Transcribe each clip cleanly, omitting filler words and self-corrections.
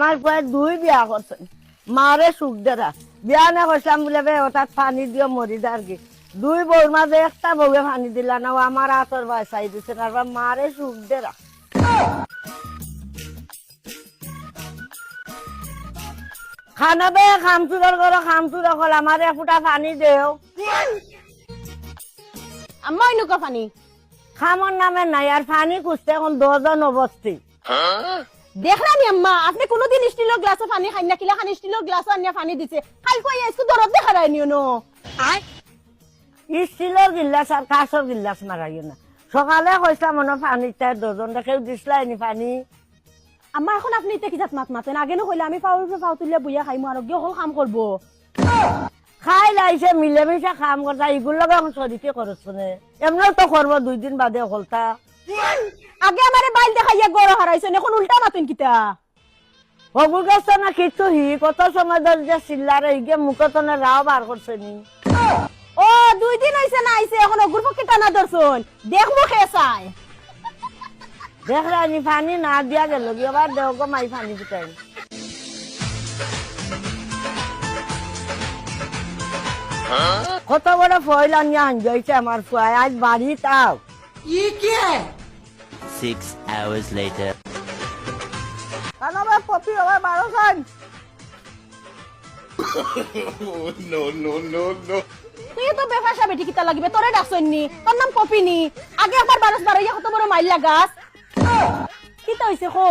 আমার প্রায় 2 বিয়া করছেন মারে সুখ দেরা বিয়া না করছিলাম বলে ওটা পানি দিয়ে মরি আর কি 2 বউর মাঝে একটা বউয়ে পানি দিলা না আমার আতর বাসাই দিছে আর মারে সুখ দেরা খানা বে খামচুর করো খামচুর কল আমার ফুটা পানি দেও আম্মা ইনুকা পানি খামর নামে নাই আর পানি খুঁজতে এখন 10 জন অবস্থি দেখলাম আম্মা আপনি কোনদিন স্টিলের গ্লাসে পানি খাই না কিলা খান স্টিলের গ্লাস আনিয়া পানি দিছে কাল কই আইছো দরদ দেখা রাইনিও নো স্টিলের গিল্লাস আর কাঁচের গিল্লাস মারাইও না সকালে কইছিলাম মনে পানি তাই 2 জন দেখেও দিছিলাই নি পানি আম্মা এখন আপনি ইতে কিজাত মাত মাতেন আগে ন কইলা আমি পাউ তুলিয়া বুইয়া খাইমু আর গিয়ে হল কাম করব খাই লাইছে মিলেমিশে কাম করতা এগুলো এখন শরীকে করছনে এমনিও তো করবো 2 দিন বাদে হলতা আগে আমারে বাইল দেখাইয়া গড় হারাইছেন এখন উল্টা মাতেন কিতা হবু গেছে না কিছু হি কত সময় ধরে যে চিল্লারে ইগে মুখতনে রাও বার করছে নি ও 2 দিন হইছে না আইছে এখন অগুর পক্ষে টানা ধরছুন দেখমু খেসাই দেখলানি পানি না দিয়া গেল এবার দেও গো মাই পানি দিতেন কত বড় ফয়লা নিয়ে আনজাইছে আমার ফুয়ায় আজ বাড়ি তাও 6 hours later. কানাবা কপি হবে 12 খান No. তুই তো বেফাসা বেটি কিতা লাগিবে তোরে ডাকছন নি তোর নাম কপি নি আগে একবার 12 ইয়া কত বড় মাইল লাগাস কিতা হইছে খো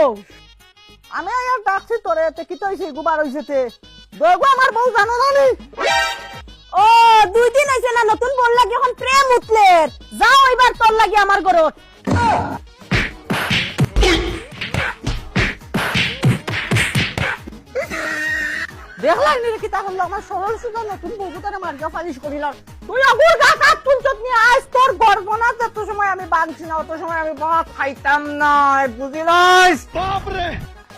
আমি আর ডাকছি তোরে তে কি তইছে গুবার হইছেতে দগো আমার বউ জানো না নি ও 2 দিন হইছে না নতুন বল লাগি এখন প্রেম উঠলে যাও এবার তোর লাগি আমার ঘরত দেখলাই নি কি তা হলো আমার সরল সুদা নতুন বউ তারে মার্গা ফালিশ করিলাম তুই আগুর গা কাট তুলছত নি আজ তোর গর্বনা যত সময় আমি বাঁধছি না অত সময় আমি ভাত খাইতাম না বুঝিলাস বাপ রে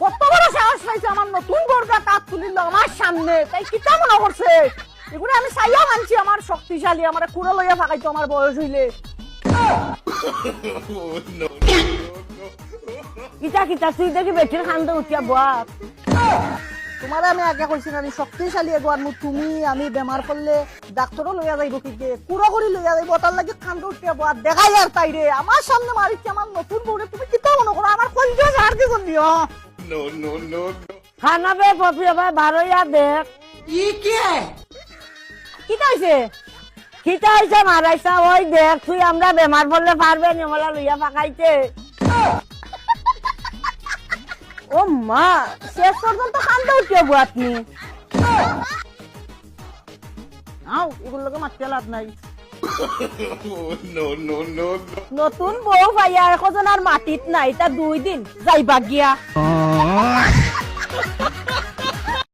কত বড় সাহস পাইছে আমার নতুন বউটা কাট তুলিল আমার সামনে তাই কি তা মনে করছে এগুলো আমি চাইয়া মানছি আমার শক্তিশালী আমার কুড়ো লইয়া ফাকাইতো আমার বয়স হইলে কিতা তুই দেখি বেটির খান্দে উঠিয়া বাপ তোমার আমি আগে কইছি না শক্তিশালী এগোয়ার তুমি আমি বেমার করলে ডাক্তারও লইয়া যাইব কিন্তু কুড়ো করে লইয়া যাইব তার লাগে খান্দে উঠিয়া বাপ দেখাই আর তাই রে আমার সামনে মারিছি আমার নতুন বউরে তুমি কিতা মনে করো আমার কলজা ঝাড় দিয়ে দিও No. খানা বে পপি ভাই ভারইয়া দেখ কিতা হইছে কিতা হইছে মারাইছা ওই দেখ তুই আমরা বেমার পড়লে পারবে নি ওলা লইয়া ফাকাইতে ও মা শেষ পর্যন্ত খান্দে উঠিয়া বুয়াতনি আও এগুলোকে মারতে লাভ নাই No. নতুন বউ ভাইয়া এখন আর মাটিত নাই তা 2 দিন যাইবা গিয়া